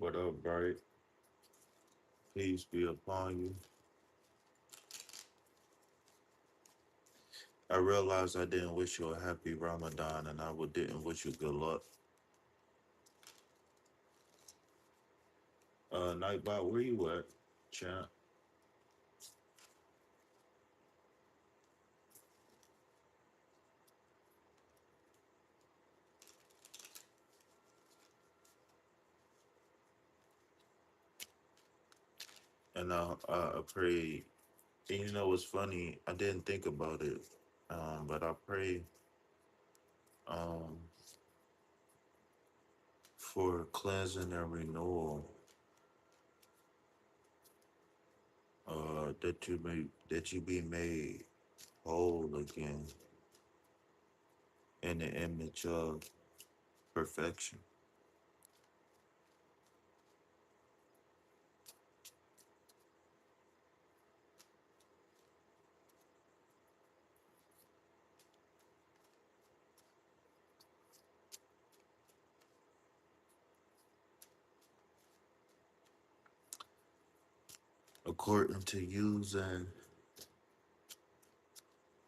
What up, Bright? Peace be upon you. I realized I didn't wish you a happy Ramadan and didn't wish you good luck. Nightbot, where you at, champ? And I pray. And you know what's funny? I didn't think about it, but I pray um, for cleansing and renewal. That you be made whole again in the image of perfection. According to using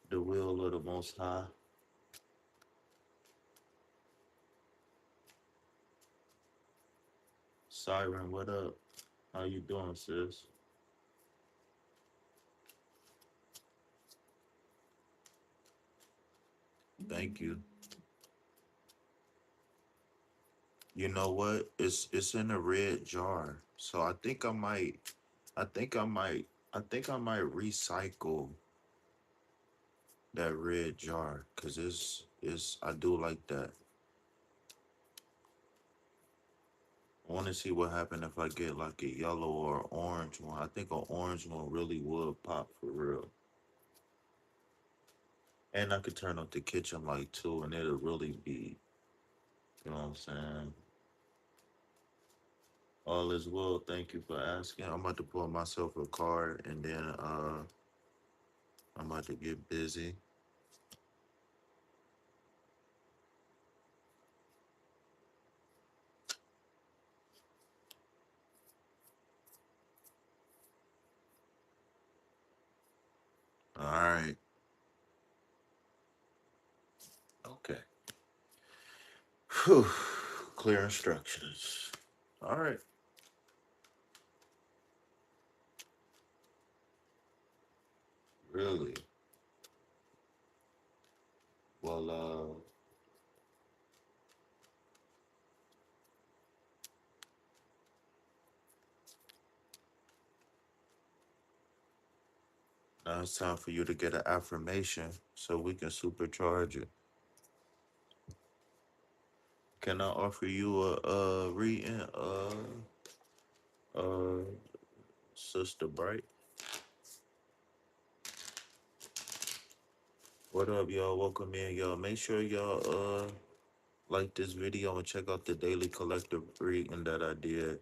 the will of the Most High. Siren, what up? How you doing, sis? Thank you. You know what? It's in a red jar. So I think I might I think I might recycle that red jar because it's I do like that. I want to see what happen if I get like a yellow or orange one. I think an orange one really would pop for real. And I could turn up the kitchen light too, and it'll really be, you know what I'm saying? All is well. Thank you for asking. I'm about to pull myself a card and then I'm about to get busy. All right. Okay. Whew. Clear instructions. All right. Really? Well, now it's time for you to get an affirmation so we can supercharge it. Can I offer you a reading, uh, Sister Bright? What up, y'all? Welcome in, y'all. Make sure y'all like this video and check out the daily collective reading that I did.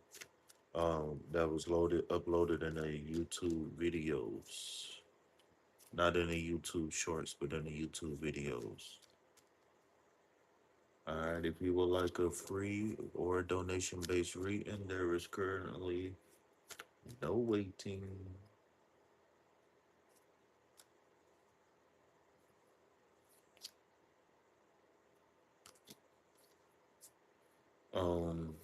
That was uploaded in the YouTube videos, not in the YouTube shorts, but in the YouTube videos. All right, if you would like a free or donation-based reading, there is currently no waiting. Um,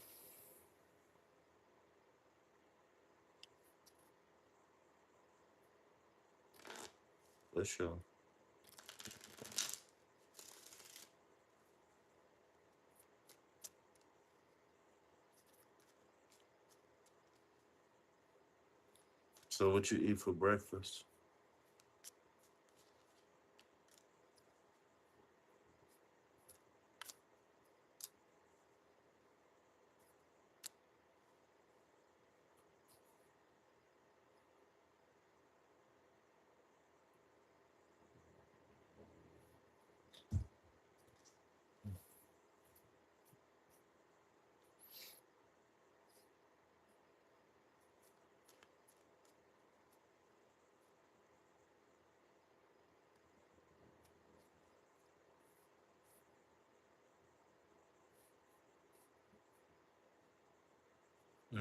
let's show. So, what you eat for breakfast?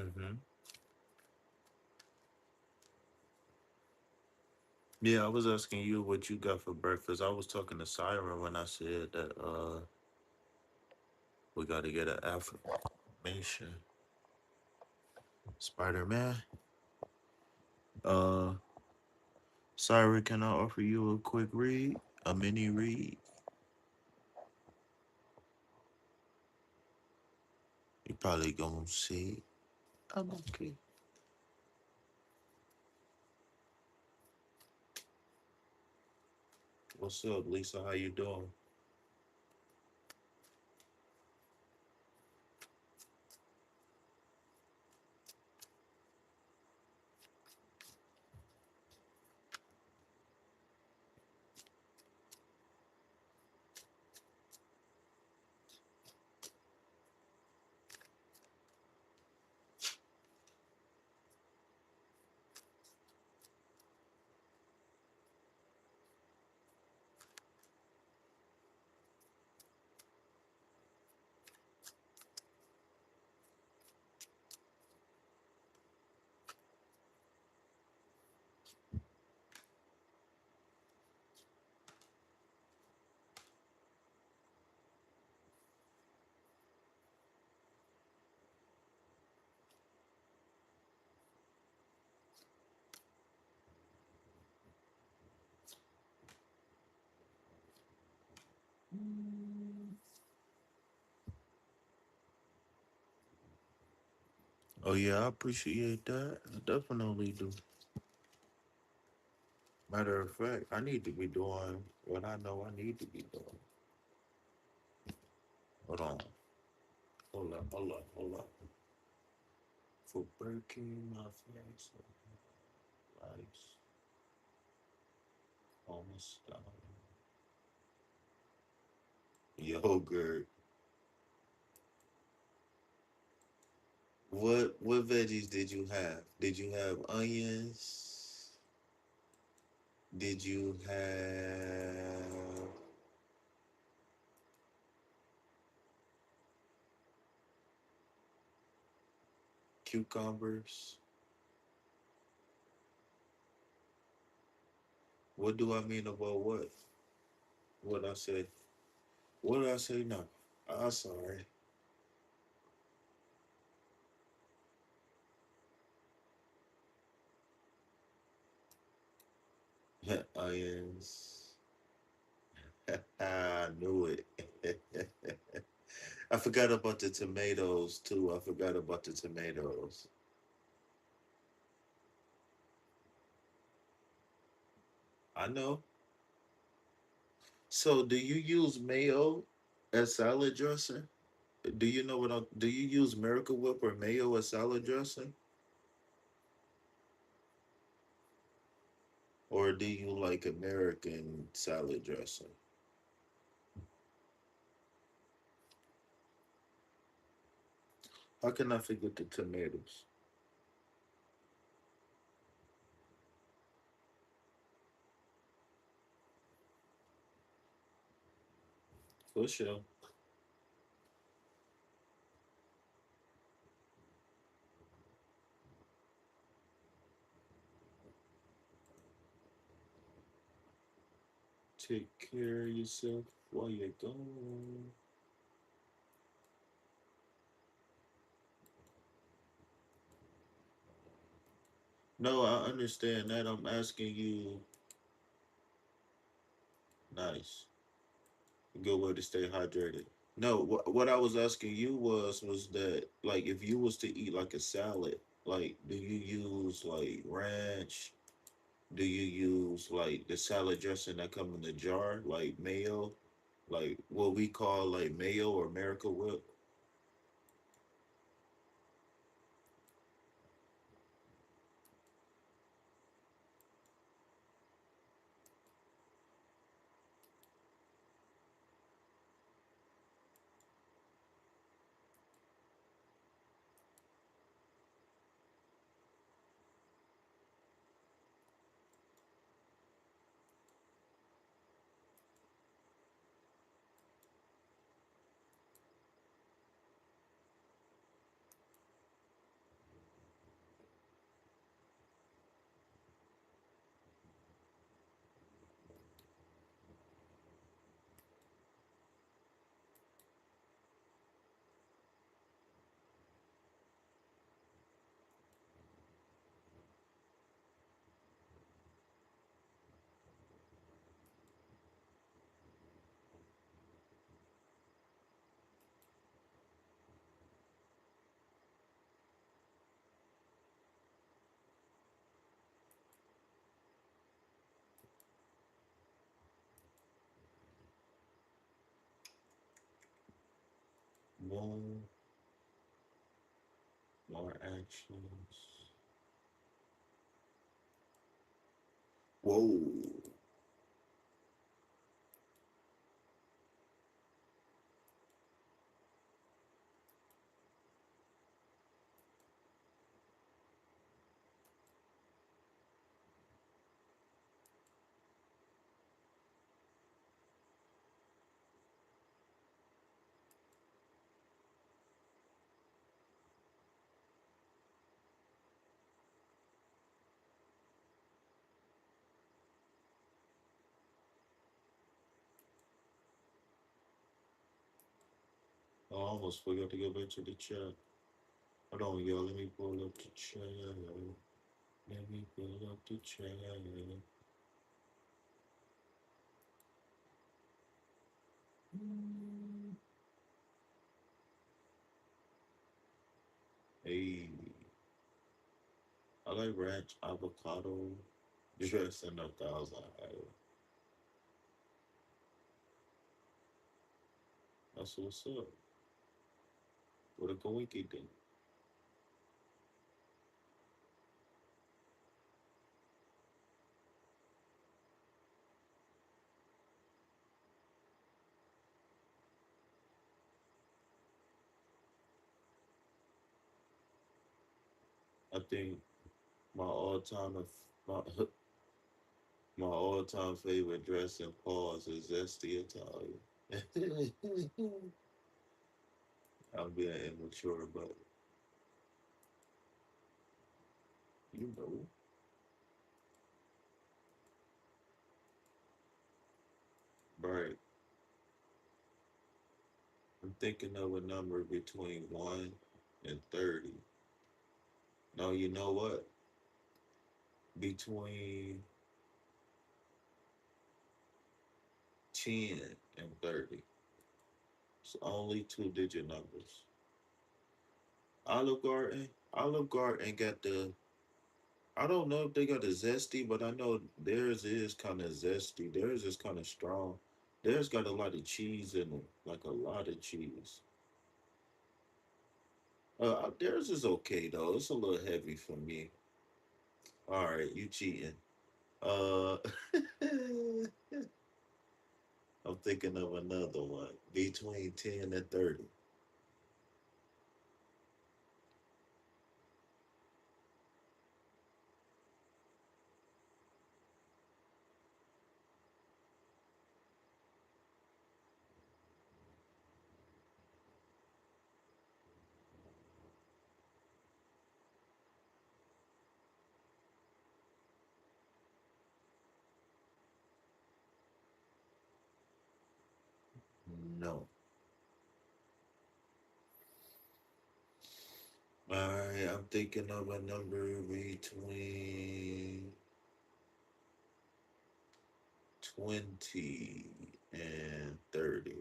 Mm-hmm. Yeah, I was asking you what you got for breakfast. I was talking to Siren when I said that we got to get an affirmation. Spider Man. Uh, Siren, can I offer you a quick read, a mini read? You probably gonna see. I'm okay. What's up, Lisa? How you doing? Oh yeah, I appreciate that. I definitely do. Matter of fact, I need to be doing what I know I need to be doing. Hold on. Hold on. For breaking my face, lights, almost down. Yogurt. What veggies did you have? Did you have onions? Did you have cucumbers? What do I mean about what? What I said? What did I say? No. I'm sorry. Onions. I knew it. I forgot about the tomatoes too. I forgot about the tomatoes. I know. So, do you use mayo as salad dressing? Do you know what? Do you use Miracle Whip or mayo as salad dressing, or do you like American salad dressing? How can I forget the tomatoes? For sure. Take care of yourself while you're gone. No, I understand that. I'm asking you. Nice. Good way to stay hydrated. No, what I was asking you was that like if you was to eat like a salad, like do you use like ranch? Do you use like the salad dressing that come in the jar, like mayo, like what we call like mayo or Miracle Whip? Moon, more actions. Whoa. I almost forgot to go back to the chat. Hold on, y'all. Let me pull up the chat. Let me pull up the chat. Hey, I like ranch avocado dressing a thousand. That's what's up. What a coinky thing. I think my my my all time favorite dressing pause is zesty Italian. I'm being immature, but you know, right. I'm thinking of a number between 1 and 30. No, you know what? Between 10 and 30. It's only two-digit numbers. Olive Garden got the. I don't know if they got the zesty, but I know theirs is kind of zesty. Theirs is kind of strong. Theirs got a lot of cheese in it, like a lot of cheese. Theirs is okay though. It's a little heavy for me. All right, you cheating. Uh, I'm thinking of another one between 10 and 30. No. All right, I'm thinking of a number between 20 and 30.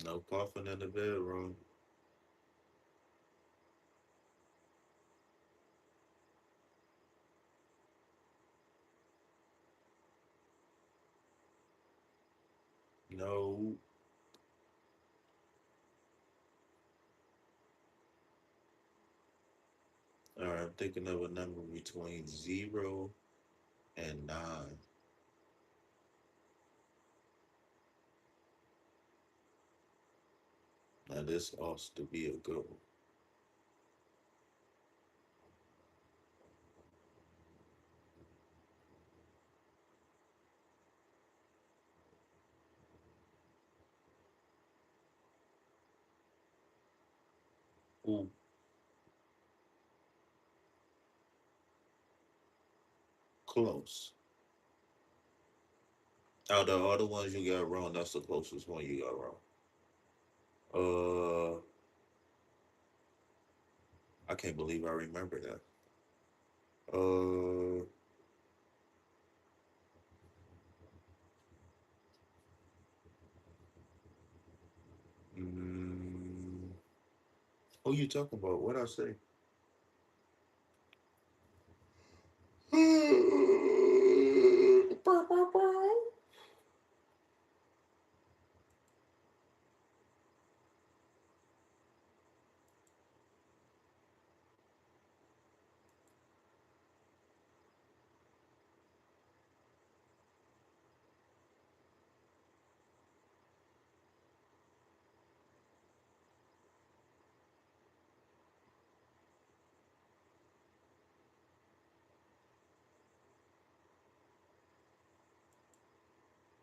No coughing in the bedroom. No. All right, I'm thinking of a number between 0 and 9. Now, this ought to be a good one. Ooh, close. Out of all the ones you got wrong, that's the closest one you got wrong. I can't believe I remember that. Uh, mm, who you talking about? What I say?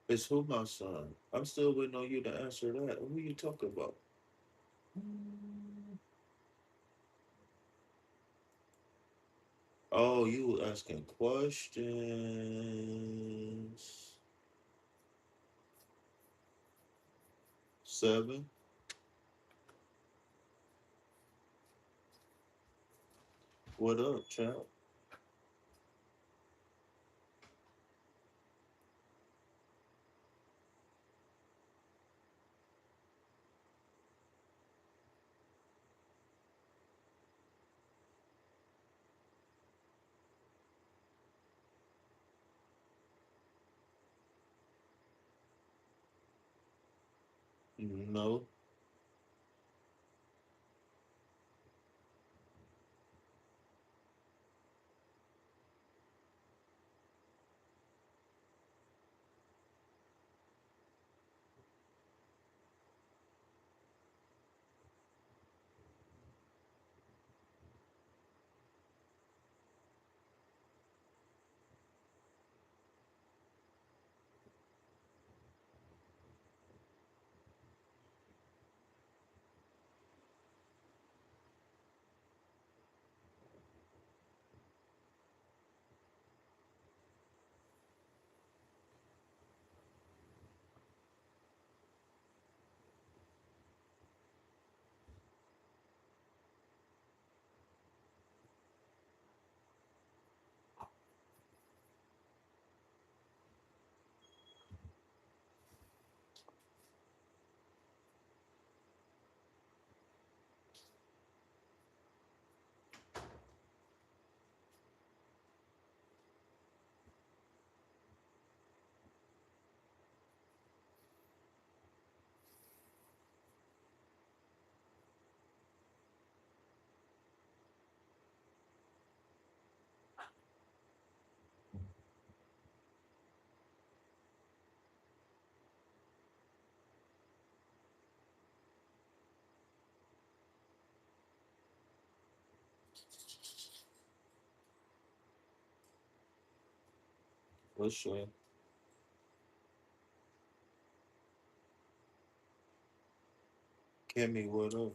It's who my son. I'm still waiting on you to answer that. Who you talking about? Oh, you asking questions. 7. What up, champ? No. What's your Kimmy? What up?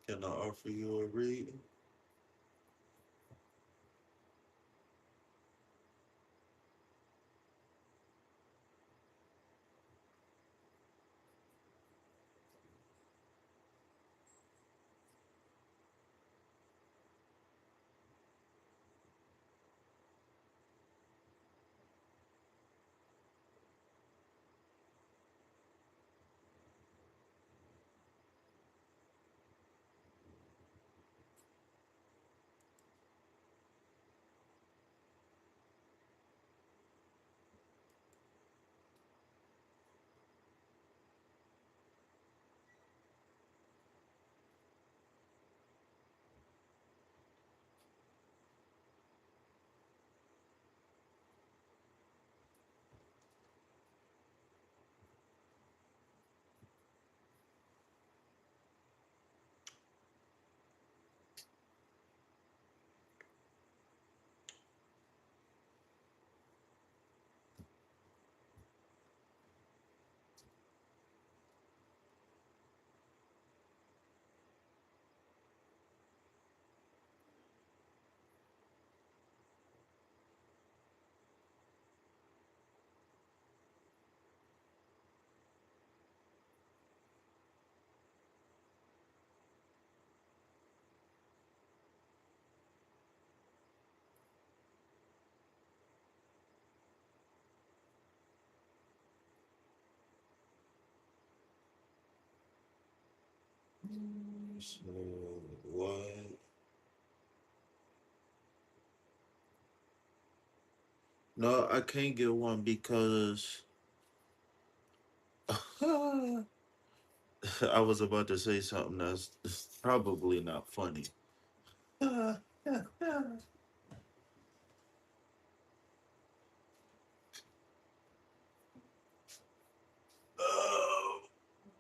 Can I offer you a reading? So what? No, I can't get one because I was about to say something that's probably not funny. Oh,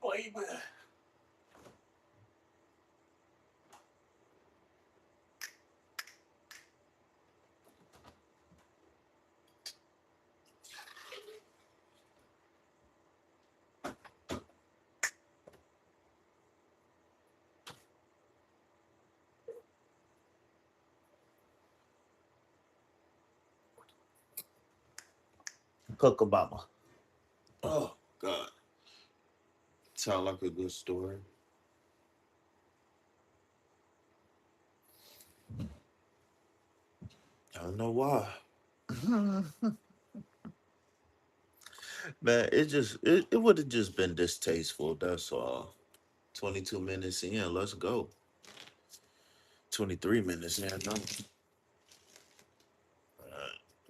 baby. Kookaburra. Oh God, sound like a good story. I don't know why. Man, it would have just been distasteful. That's all. 22 minutes in, let's go. 23 minutes in, no.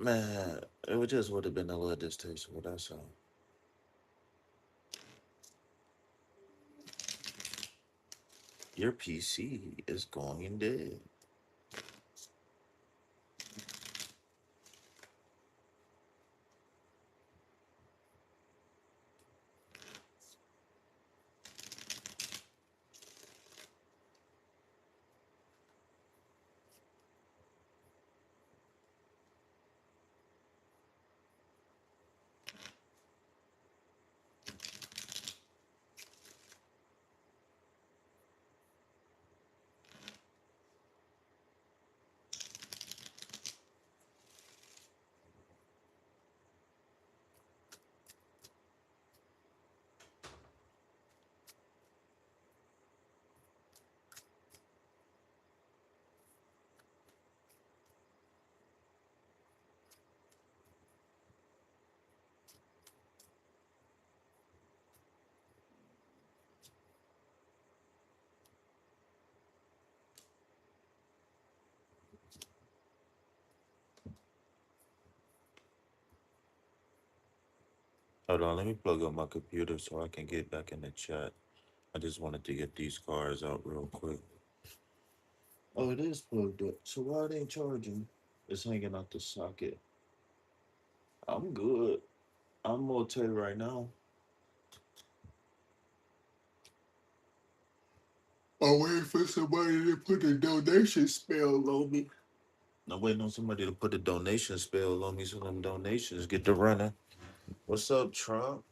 Man, it would just would have been a little distasteful. That's all. Your PC is going dead. Hold on, let me plug up my computer so I can get back in the chat. I just wanted to get these cards out real quick. Oh, it is plugged up. So why it ain't charging? It's hanging out the socket. I'm good. I'm multi right now. I'm waiting for somebody to put a donation spell on me. I'm waiting on somebody to put a donation spell on me so them donations get to running. What's up, Trump?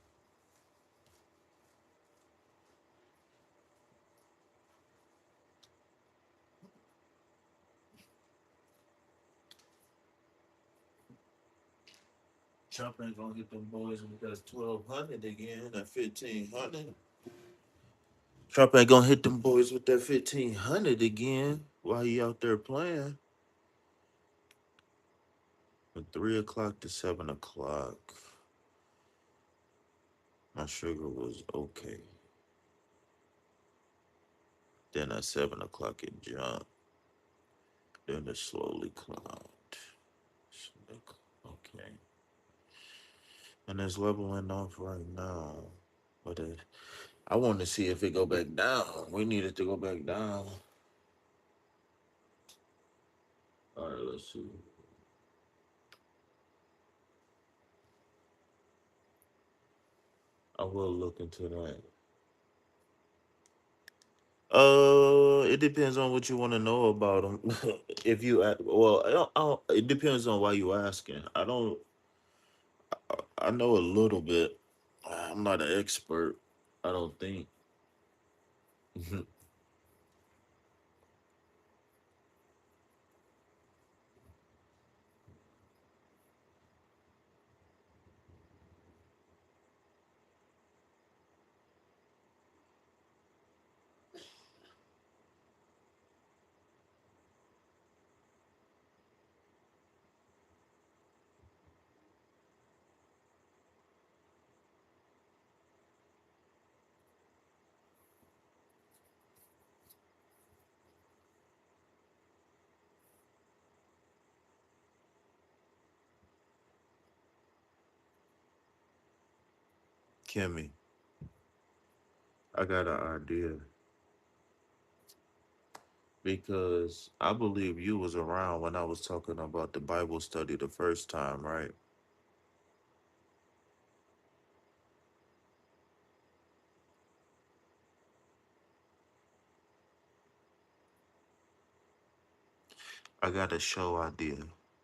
Trump ain't gonna hit them boys with that 1200 again, that 1500. Trump ain't gonna hit them boys with that 1500 again while he out there playing. From 3 o'clock to 7 o'clock, my sugar was okay. Then at 7 o'clock it jumped. Then it slowly climbed. Okay. And it's leveling off right now. But I want to see if it go back down. We need it to go back down. All right, let's see. I will look into that. It depends on what you want to know about them. If you, well, it depends on why you asking. I don't. I know a little bit. I'm not an expert. I don't think. Kimmy, I got an idea because I believe you was around when I was talking about the Bible study the first time, right? I got a show idea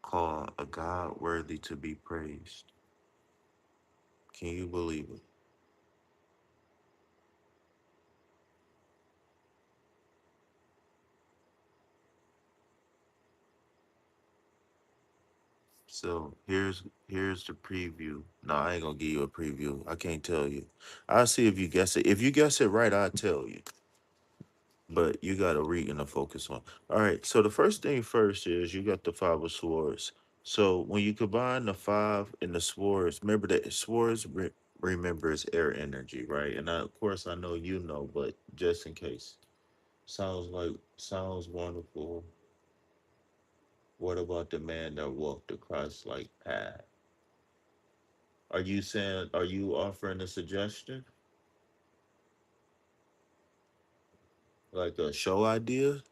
called A God Worthy to Be Praised. Can you believe it? So here's the preview. No, I ain't gonna give you a preview. I can't tell you. I'll see if you guess it. If you guess it right, I'll tell you. But you gotta read and to focus on. All right. So the first thing first is you got the five of swords. So when you combine the five and the swords, remember that swords remember is air energy, right? And of course I know you know, but just in case. Sounds wonderful. What about the man that walked the Christ like path? Are you offering a suggestion? Like a show idea?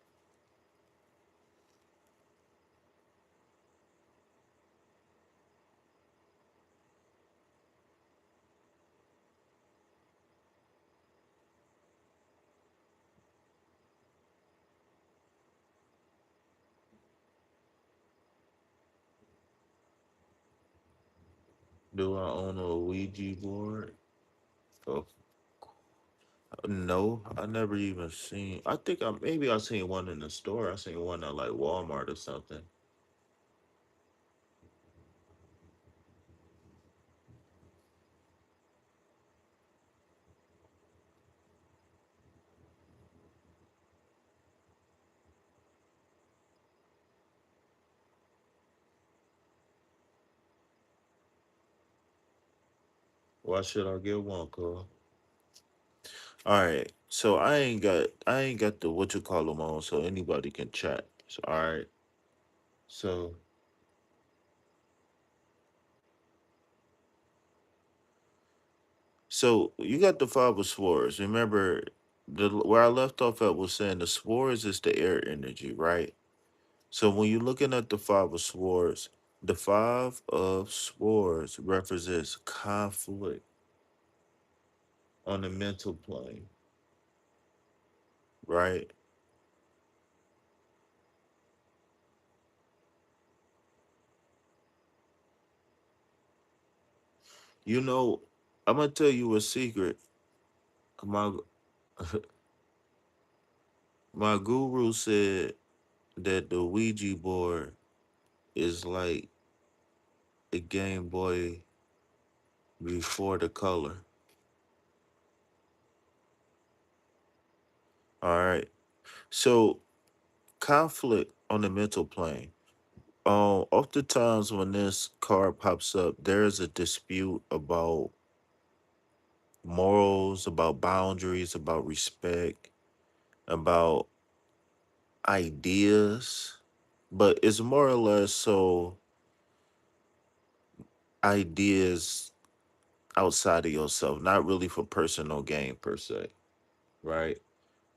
Do I own a Ouija board? Oh, no, I never even seen. I think I seen one in the store. I seen one at like Walmart or something. Why should I get one, Cole? All right, so I ain't got the what you call them on, so anybody can chat. So, all right, so you got the five of swords. Remember, the where I left off at was saying the swords is the air energy, right? So when you're looking at the five of swords represents conflict on the mental plane, right? You know, I'm gonna tell you a secret. My my guru said that the Ouija board is like a Game Boy before the color. All right. So conflict on the mental plane. Oftentimes when this card pops up, there is a dispute about morals, about boundaries, about respect, about ideas, but it's more or less so ideas outside of yourself, not really for personal gain per se, right?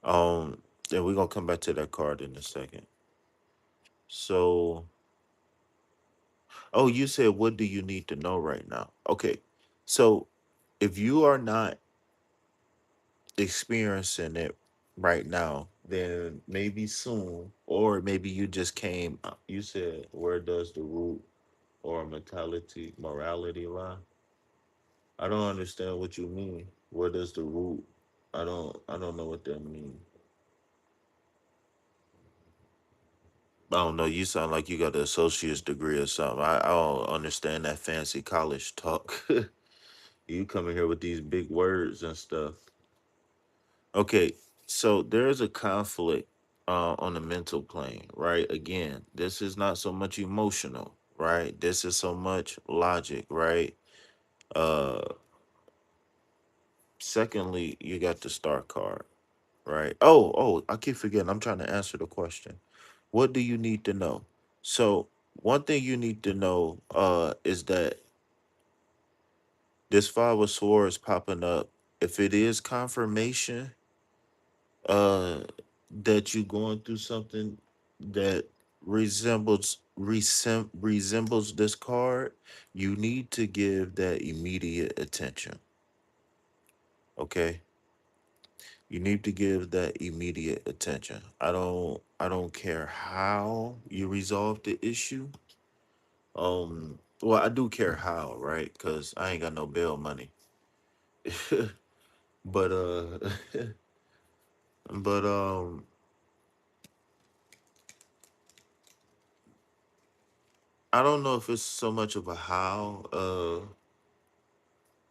Um, and we're gonna come back to that card in a second. So, oh, you said what do you need to know right now? Okay, so if you are not experiencing it right now, then maybe soon, or maybe you just came. You said, where does the root or morality lie? I don't understand what you mean. Where does the root? I don't know what that means. I don't know. You sound like you got an associate's degree or something. I don't understand that fancy college talk. You coming here with these big words and stuff. Okay, so there's a conflict on the mental plane, right? Again, this is not so much emotional, right? This is so much logic, right? Uh, secondly, you got the star card, right? I keep forgetting. I'm trying to answer the question. What do you need to know? So one thing you need to know is that This Five of Swords popping up. If it is confirmation, uh, that you going through something that resembles this card, you need to give that immediate attention. Okay, you need to give that immediate attention. I don't care how you resolve the issue. Well, I do care how, right? Because I ain't got no bail money. but but I don't know if it's so much of a how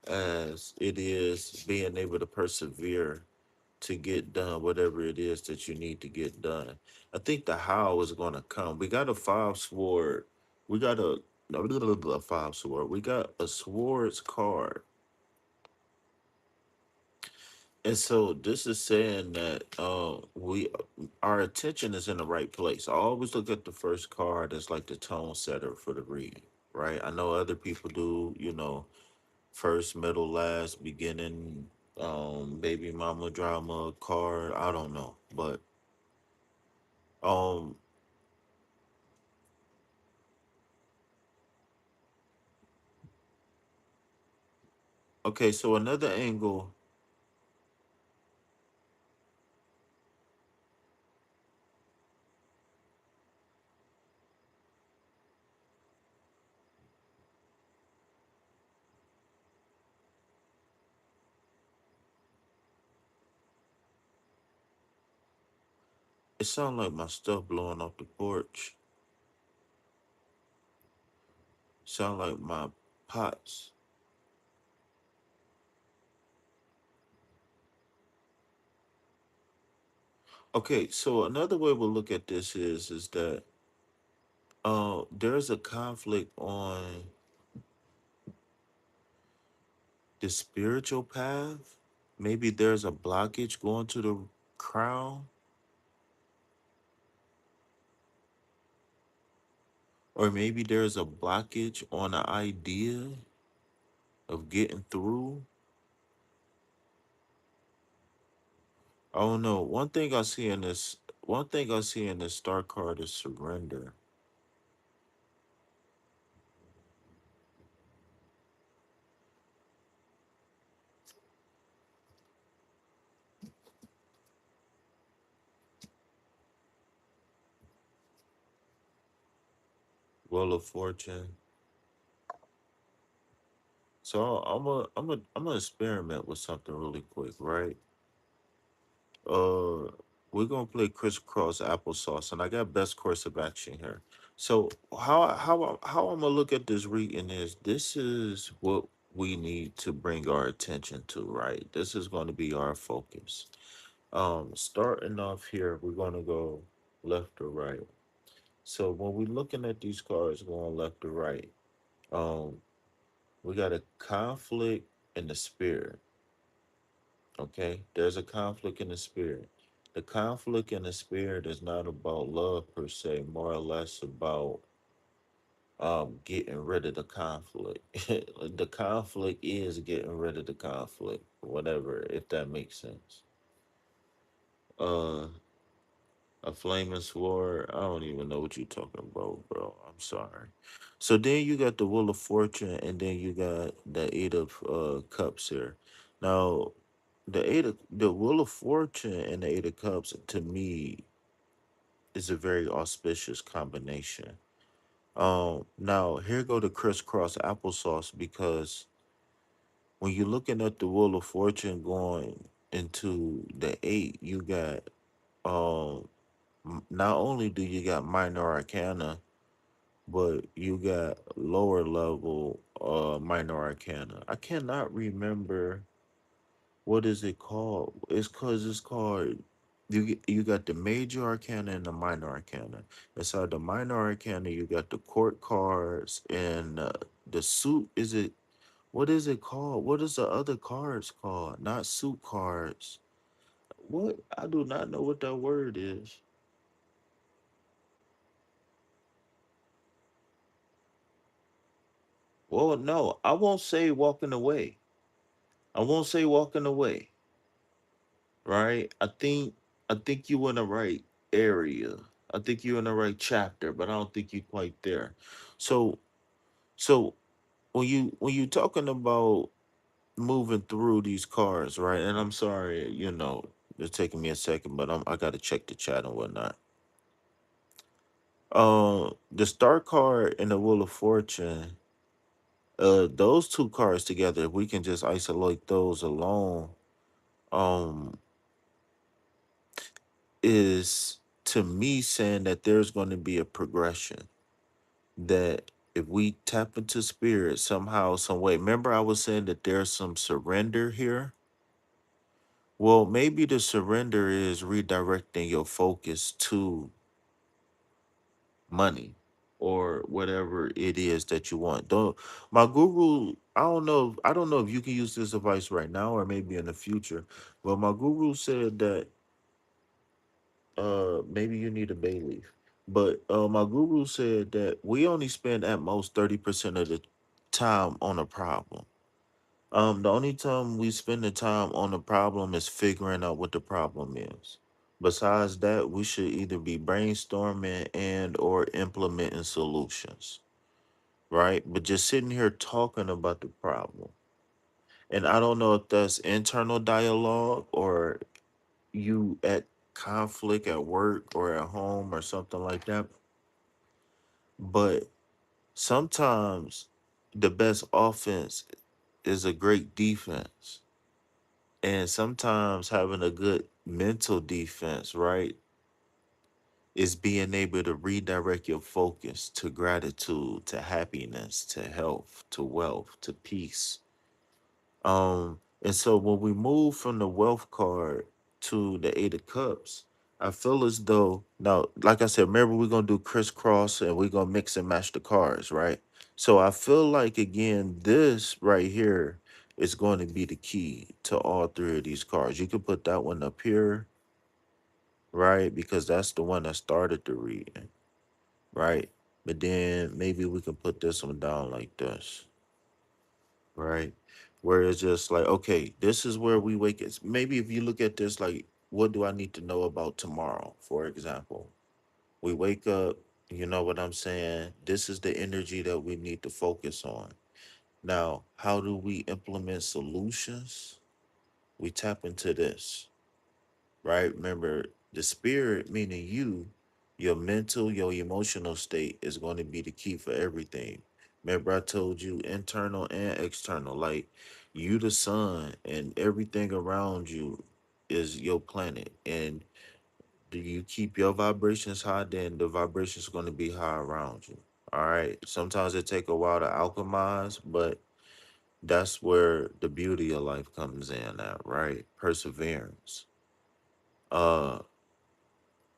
as it is being able to persevere to get done whatever it is that you need to get done. I think the how is going to come. We got a five sword. We got a five sword. We got a swords card. And so this is saying that we our attention is in the right place. I always look at the first card as like the tone setter for the reading, right? I know other people do, first, middle, last, beginning, baby mama drama card. I don't know. But um okay, so another angle, it sounds like my stuff blowing off the porch. Sound like my pots. Okay, so another way we'll look at this is that there's a conflict on the spiritual path. Maybe there's a blockage going to the crown, or maybe there's a blockage on the idea of getting through. I don't know. One thing I see in this star card is surrender. Wheel of Fortune. So I'm gonna experiment with something really quick, right? Uh, we're gonna play crisscross applesauce, and I got best course of action here. So how I'm gonna look at this reading is this is what we need to bring our attention to, right? This is going to be our focus. Starting off here, we're gonna go left or right. So when we're looking at these cards going left or right, um, we got a conflict in the spirit. Okay, there's a conflict in the spirit. The conflict in the spirit is not about love per se, more or less about getting rid of the conflict. The conflict is getting rid of the conflict, whatever, if that makes sense. Uh a flaming sword. I don't even know what you're talking about, bro. I'm sorry. So then you got the Wheel of Fortune, and then you got the Eight of Cups here. Now, the Wheel of Fortune and the Eight of Cups to me is a very auspicious combination. Now here go the crisscross applesauce because when you're looking at the Wheel of Fortune going into the eight, you got um not only do you got minor arcana, but you got lower level minor arcana. I cannot remember what is it called. It's called you got the major arcana and the minor arcana. Inside the minor arcana, you got the court cards and the suit. Is it what is it called? What is the other cards called? Not suit cards. What I do not know what that word is. Well, no, I won't say walking away. I won't say walking away, right? I think you in the right area. I think you're in the right chapter, but I don't think you're quite there. So so when you talking about moving through these cars, right? And I'm sorry, it's taking me a second, but I gotta check the chat and whatnot. The star card and the Wheel of Fortune, those two cards together, if we can just isolate those alone, um, is to me saying that there's going to be a progression. That if we tap into spirit somehow, some way. Remember, I was saying that there's some surrender here. Well, maybe the surrender is redirecting your focus to money or whatever it is that you want. Don't My guru, I don't know if you can use this advice right now or maybe in the future, but my guru said that maybe you need a bay leaf. But my guru said that we only spend at most 30% of the time on a problem. The only time we spend the time on the problem is figuring out what the problem is. Besides that, we should either be brainstorming and or implementing solutions, right? But just sitting here talking about the problem. And I don't know if that's internal dialogue or you at conflict at work or at home or something like that. But sometimes the best offense is a great defense. And sometimes having a good mental defense, right, is being able to redirect your focus to gratitude, to happiness, to health, to wealth, to peace. And so when we move from the wealth card to the Eight of Cups, I feel as though now, like I said, remember we're gonna do crisscross and we're gonna mix and match the cards, right? So I feel like again, this right here is going to be the key to all three of these cards. You can put that one up here, right? Because that's the one that started the reading, right? But then maybe we can put this one down like this, right? Where it's just like, okay, this is where we wake. It's maybe if you look at this, like, what do I need to know about tomorrow? For example, we wake up, you know what I'm saying? This is the energy that we need to focus on. Now, how do we implement solutions? We tap into this, right? Remember, the spirit, meaning you, your mental, your emotional state is going to be the key for everything. Remember, I told you internal and external. Like, you, the sun, and everything around you is your planet. And do you keep your vibrations high, then the vibrations going to be high around you. All right. Sometimes it take a while to alchemize, but that's where the beauty of life comes in at, right? Perseverance. Uh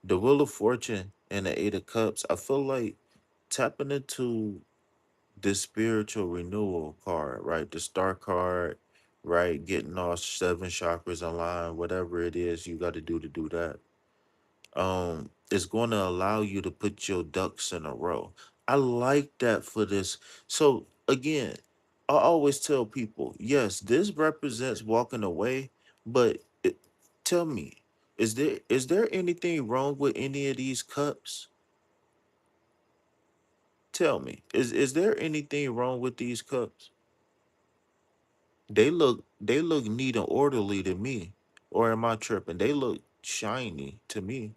the Wheel of Fortune and the Eight of Cups, I feel like tapping into this spiritual renewal card, right? The Star card, right? Getting all seven chakras aligned, whatever it is you got to do that. It's going to allow you to put your ducks in a row. I like that for this. So again, I always tell people, yes, this represents walking away, but tell me, is there anything wrong with any of these cups? Tell me, is there anything wrong with these cups? They look neat and orderly to me. Or am I tripping? They look shiny to me.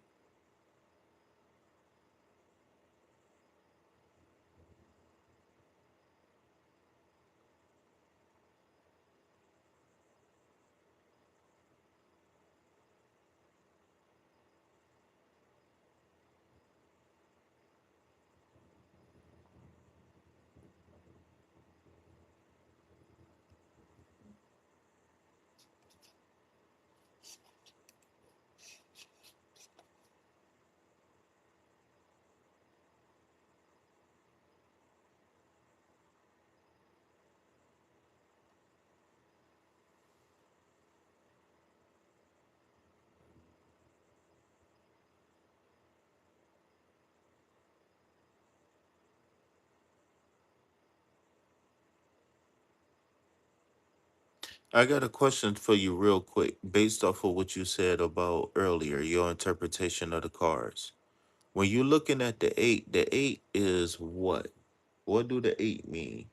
I got a question for you real quick, based off of what you said about earlier, your interpretation of the cards. When you're looking at the eight is what? What do the eight mean?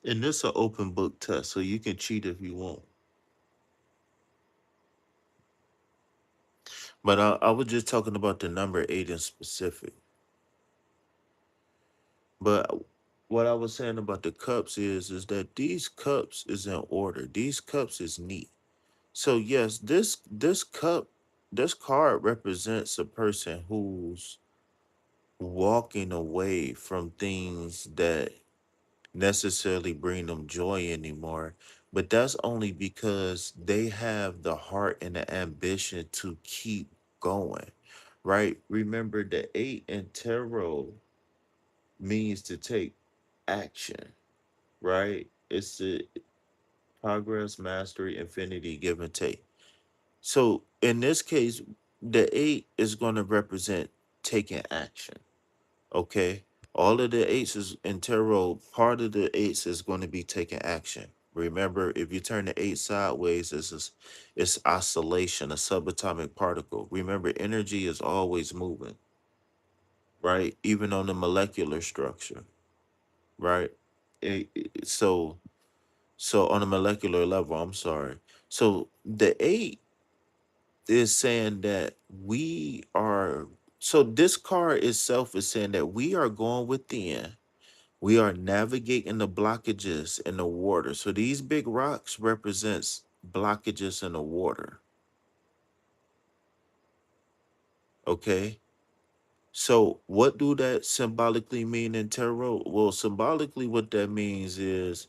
And this an open book test, so you can cheat if you want. But I was just talking about the number eight in specific. But what I was saying about the cups is that these cups is in order. These cups is neat. So yes, this cup, this card represents a person who's walking away from things that necessarily bring them joy anymore. But that's only because they have the heart and the ambition to keep going. Right? Remember, the eight in tarot means to take action, right? It's the progress, mastery, infinity, give and take. So in this case, the eight is going to represent taking action. Okay. All of the eights is in tarot, part of the eights is going to be taking action. Remember, if you turn the eight sideways, it's oscillation, a subatomic particle. Remember, energy is always moving, right? Even on the molecular structure, right? So on a molecular level, I'm sorry. So the eight is saying that we are, so this card itself is saying that we are going within. We are navigating the blockages in the water. So these big rocks represents blockages in the water. Okay. So what do that symbolically mean in tarot? Well, symbolically what that means is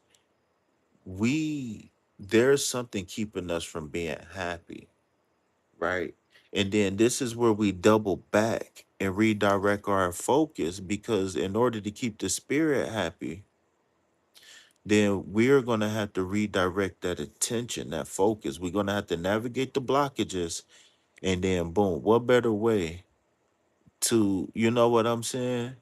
we there's something keeping us from being happy, right? And then this is where we double back and redirect our focus, because in order to keep the spirit happy, then we're going to have to redirect that attention, that focus. We're going to have to navigate the blockages, and then boom, what better way to, you know what I'm saying?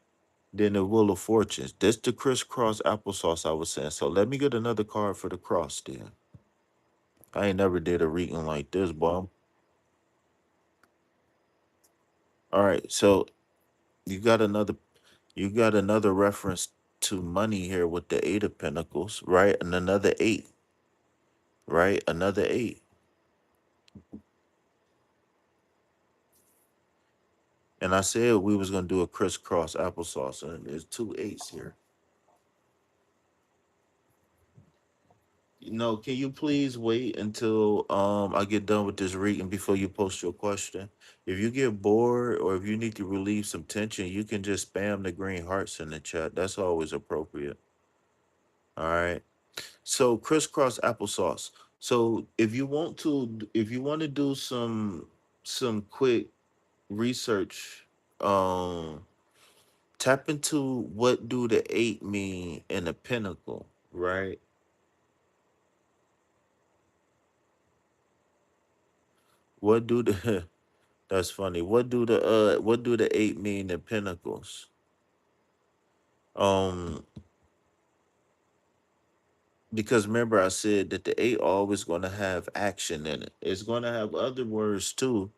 Than the Wheel of Fortunes. That's the crisscross applesauce I was saying. So let me get another card for the cross then. I ain't never did a reading like this, boy. All right, so you got another you got another reference to money here with the eight of pentacles, right? And another eight, right? Another eight. And I said we was gonna do a crisscross applesauce, and there's two eights here. Can you please wait until I get done with this reading before you post your question? If you get bored or if you need to relieve some tension, you can just spam the green hearts in the chat. That's always appropriate. All right. So crisscross applesauce. So if you want to do some quick research, um, tap into what do the eight mean in a pinnacle, right? What do the that's funny. What do the eight mean in pinnacles? Um, because remember I said that the eight always gonna have action in it. It's gonna have other words too.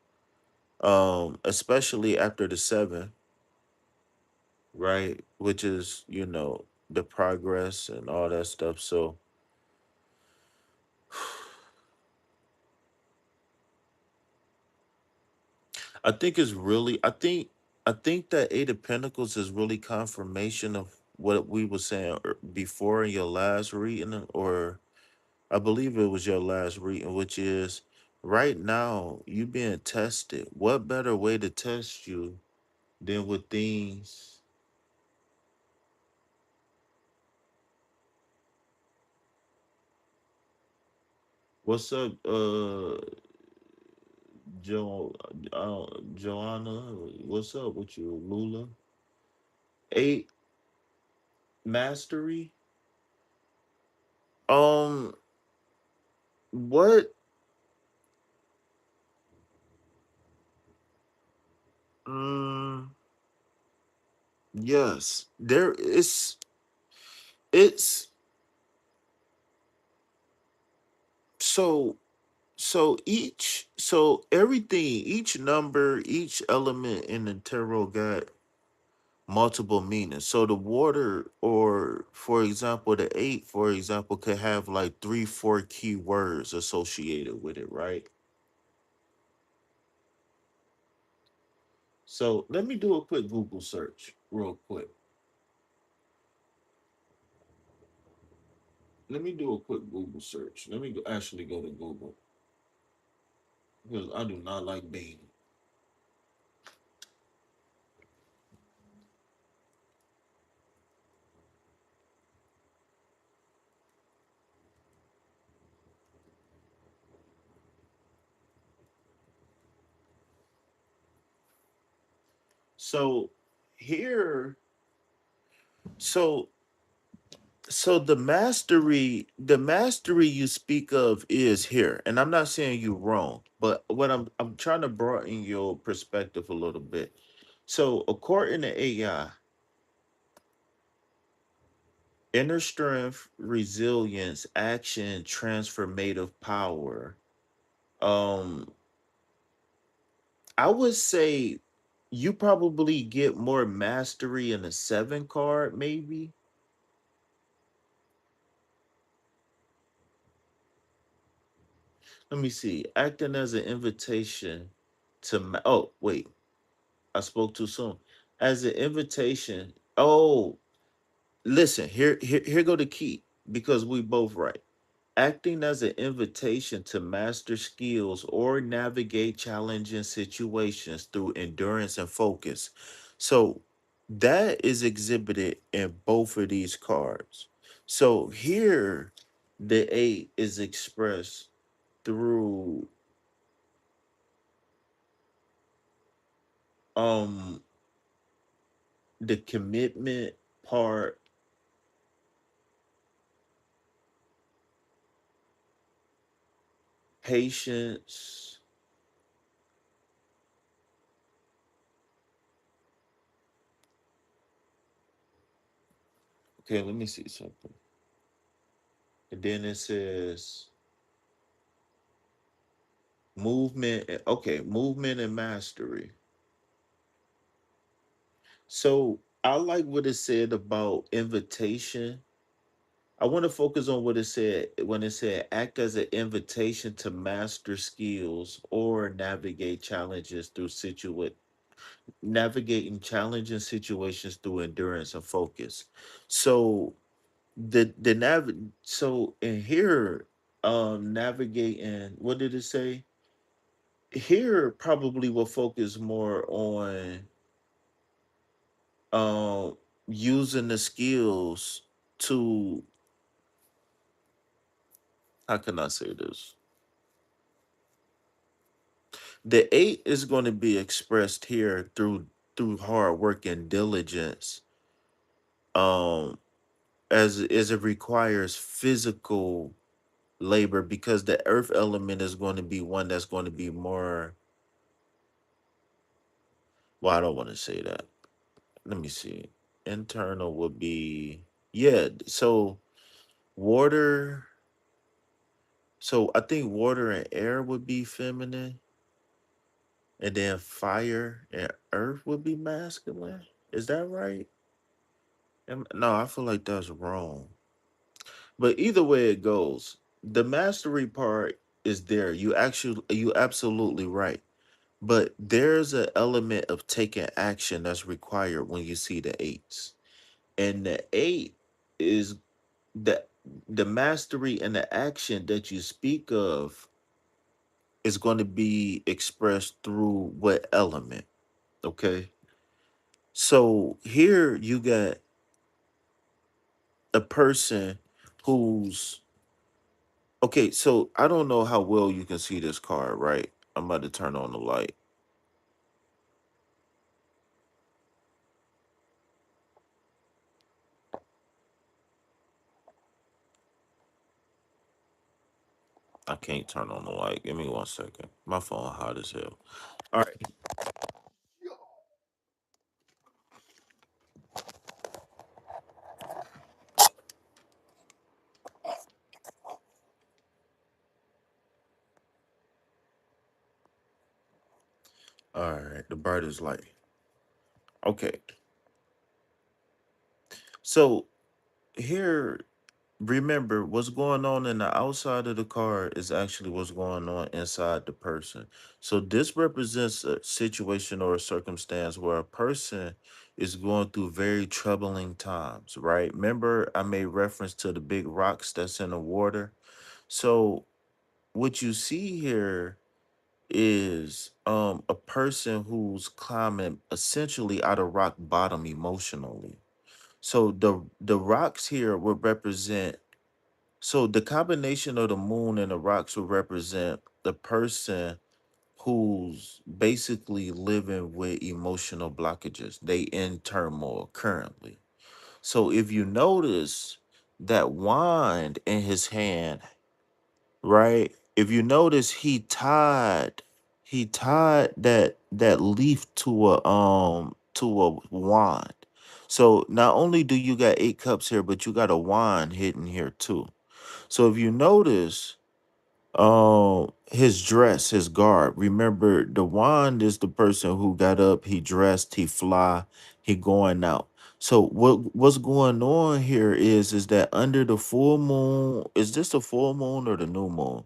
Especially after the seven, right? Which is, the progress and all that stuff. So I think that eight of pentacles is really confirmation of what we were saying before in your last reading, or I believe it was your last reading, which is right now you being tested. What better way to test you than with things? What's up, Jo Joanna? What's up with you, Lula? Eight mastery. Um, what? Mm, yes, there is. It's so so everything, each number, each element in the tarot got multiple meanings. So the water, or for example, the eight, for example, could have like three, four key words associated with it, right? So let me do a quick Google search, real quick. Let me do a quick Google search. Let me actually go to Google because I do not like Bing. So here, so the mastery you speak of is here, and I'm not saying you wrong, but what I'm trying to broaden your perspective a little bit. So according to AI, inner strength, resilience, action, transformative power. Um, I would say you probably get more mastery in a seven card, maybe. Let me see. Acting as an invitation to oh wait, I spoke too soon. As an invitation. Oh, listen, here go the key, because we both right. Acting as an invitation to master skills or navigate challenging situations through endurance and focus. So that is exhibited in both of these cards. So here the eight is expressed through um the commitment part, patience. Okay, let me see something. And then it says okay, movement and mastery. So I like what it said about invitation. I want to focus on what it said when it said act as an invitation to master skills or navigating challenging situations through endurance and focus. So the nav so in here, navigating, what did it say? Here probably will focus more on um using the skills to, how can I say this? The eight is going to be expressed here through hard work and diligence, um as it requires physical labor, because the earth element is going to be one that's going to be more, well, I don't want to say that. Let me see. Internal would be, yeah, so water, so I think water and air would be feminine, and then fire and earth would be masculine. Is that right? No, I feel like that's wrong. But either way it goes, the mastery part is there. You absolutely right. But there's an element of taking action that's required when you see the eights. And the eight is the the mastery and the action that you speak of is going to be expressed through what element? Okay. So here you got a person who's Okay, so I don't know how well you can see this card, right? I'm about to turn on the light. I can't turn on the light. Give me 1 second. My phone hot as hell. All right. All right. The brightest light. Okay. So here, remember what's going on in the outside of the card is actually what's going on inside the person. So this represents a situation or a circumstance where a person is going through very troubling times, right? Remember, I made reference to the big rocks that's in the water. So what you see here is a person who's climbing essentially out of rock bottom emotionally. So the rocks here would represent, so the combination of the moon and the rocks would represent the person who's basically living with emotional blockages. They in turmoil currently. So if you notice that wand in his hand, right? If you notice he tied that leaf to a wand. So not only do you got 8 cups here, but you got a wand hidden here too. So if you notice, his dress, his garb. Remember, the wand is the person who got up, he dressed, he fly, he going out. So what's going on here is that under the full moon, is this the full moon or the new moon?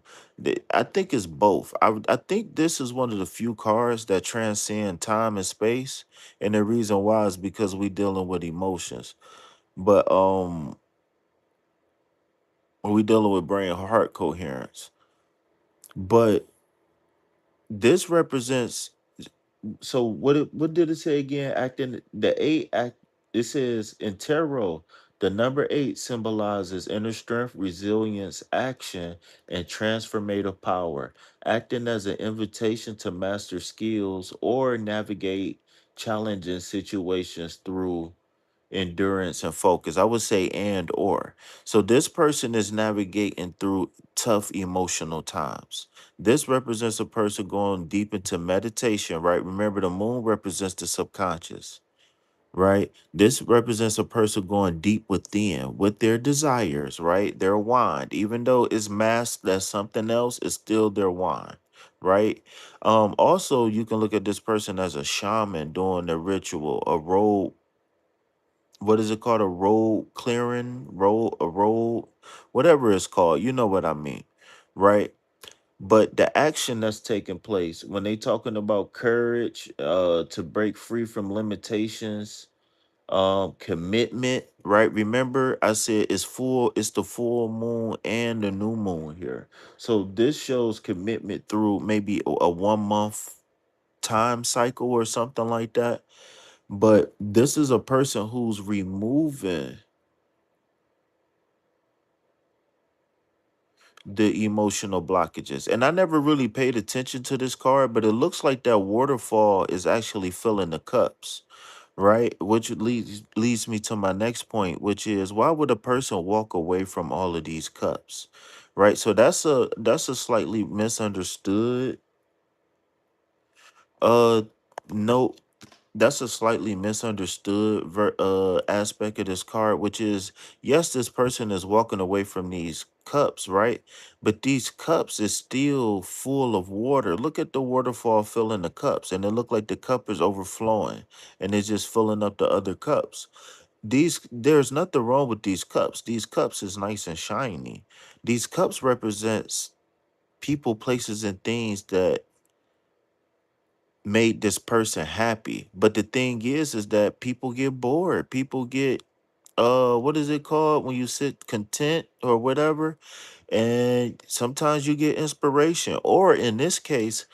I think it's both. I think this is one of the few cards that transcend time and space, and the reason why is because we dealing with emotions. But we dealing with brain heart coherence. But this represents, so what did it say again? Acting the eight act, it says in tarot, the number 8 symbolizes inner strength, resilience, action, and transformative power, acting as an invitation to master skills or navigate challenging situations through endurance and focus. I would say and or. So this person is navigating through tough emotional times. This represents a person going deep into meditation, right? Remember, the moon represents the subconscious, right? This represents a person going deep within with their desires, right? Their wand, even though it's masked as something else, it's still their wand, right? Also, you can look at this person as a shaman doing the ritual, a role, what is it called? A road clearing, a road, whatever it's called. You know what I mean, right? But the action that's taking place when they talking about courage, to break free from limitations, commitment, right? Remember, I said it's the full moon and the new moon here. So this shows commitment through maybe a 1 month time cycle or something like that. But this is a person who's removing the emotional blockages. And I never really paid attention to this card, but it looks like that waterfall is actually filling the cups, right? Which leads me to my next point, which is, why would a person walk away from all of these cups? Right? So that's a slightly misunderstood uh note. That's a slightly misunderstood aspect of this card, which is, yes, this person is walking away from these cups, right? But these cups is still full of water. Look at the waterfall filling the cups, and it look like the cup is overflowing, and it's just filling up the other cups. There's nothing wrong with these cups. These cups is nice and shiny. These cups represents people, places, and things that made this person happy. But the thing is that people get bored. People get, what is it called when you sit content or whatever? And sometimes you get inspiration. Or in this case,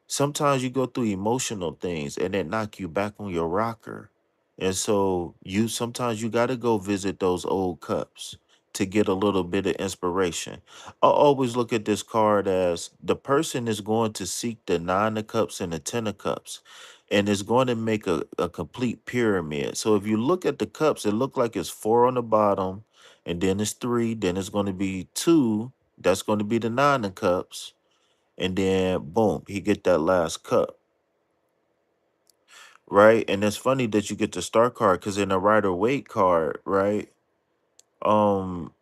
sometimes you go through emotional things and it knock you back on your rocker. And so you sometimes you gotta go visit those old cups to get a little bit of inspiration. I always look at this card as the person is going to seek the nine of cups and the ten of cups, and is going to make a complete pyramid. So if you look at the cups, it look like it's four on the bottom, and then it's three, then it's going to be two. That's going to be the nine of cups, and then boom, he get that last cup, right? And it's funny that you get the star card because in the Rider Waite card, right? Um,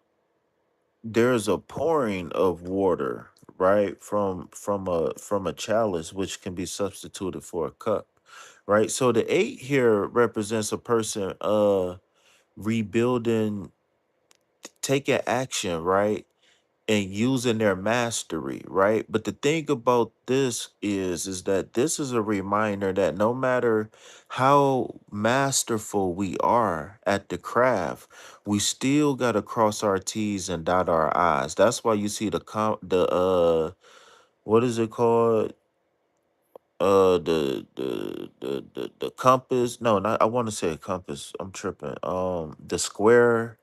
there's a pouring of water, right, from a chalice, which can be substituted for a cup, right? So the eight here represents a person rebuilding, taking action, right, and using their mastery, right? But the thing about this is that this is a reminder that no matter how masterful we are at the craft, we still got to cross our T's and dot our I's. That's why you see the what is it called? The compass. No, not I want to say a compass. I'm tripping. The square,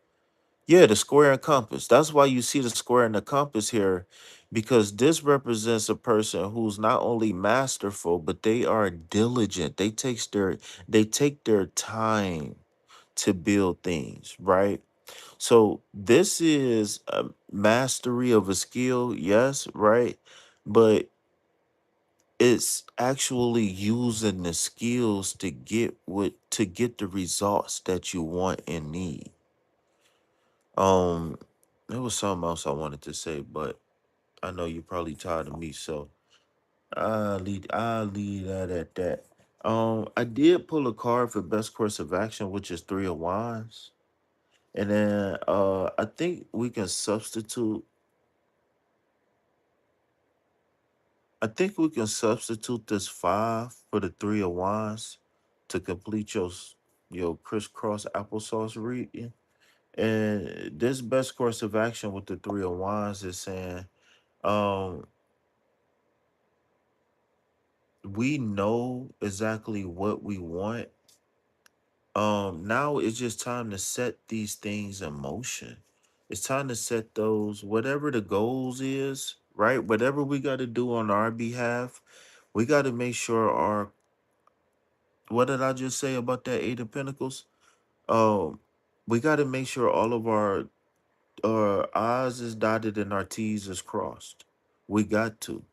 yeah, the square and compass. That's why you see the square and the compass here, because this represents a person who's not only masterful, but they are diligent. They take their time to build things, right? So this is a mastery of a skill, yes, right? But it's actually using the skills to get the results that you want and need. Um, there was something else I wanted to say, but I know you're probably tired of me, so I'll leave that at that. I did pull a card for best course of action, which is three of wands. And then I think we can substitute this five for the three of wands to complete your crisscross applesauce reading. And this best course of action with the three of wands is saying, um, we know exactly what we want. Now it's just time to set these things in motion. It's time to set those, whatever the goals is, right? Whatever we got to do on our behalf, we got to make sure our, what did I just say about that eight of pentacles? Um, we got to make sure all of our I's is dotted and our T's is crossed. We got to,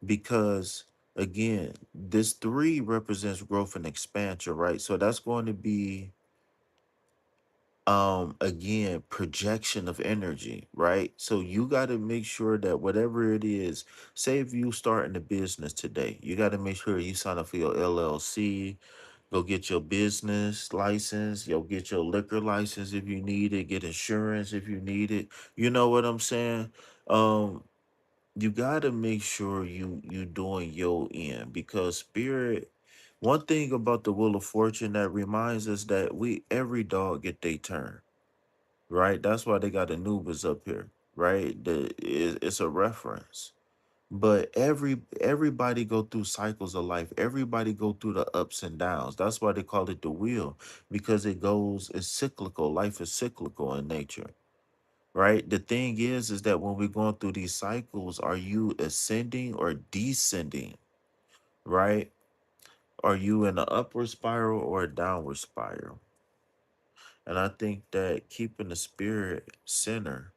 because again, this three represents growth and expansion, right? So that's going to be again, projection of energy, right? So you got to make sure that whatever it is, say if you starting a business today, you got to make sure you sign up for your LLC, go get your business license, you'll get your liquor license if you need it, get insurance if you need it. You know what I'm saying? um you got to make sure you doing your end, because spirit, one thing about the wheel of fortune that reminds us that we every dog get their turn, right? That's why they got Anubis up here, right? It's a reference. But everybody go through cycles of life. Everybody go through the ups and downs. That's why they call it the wheel, because it's cyclical. Life is cyclical in nature, right? The thing is that when we're going through these cycles, are you ascending or descending, right? Are you in an upward spiral or a downward spiral? And I think that keeping the spirit center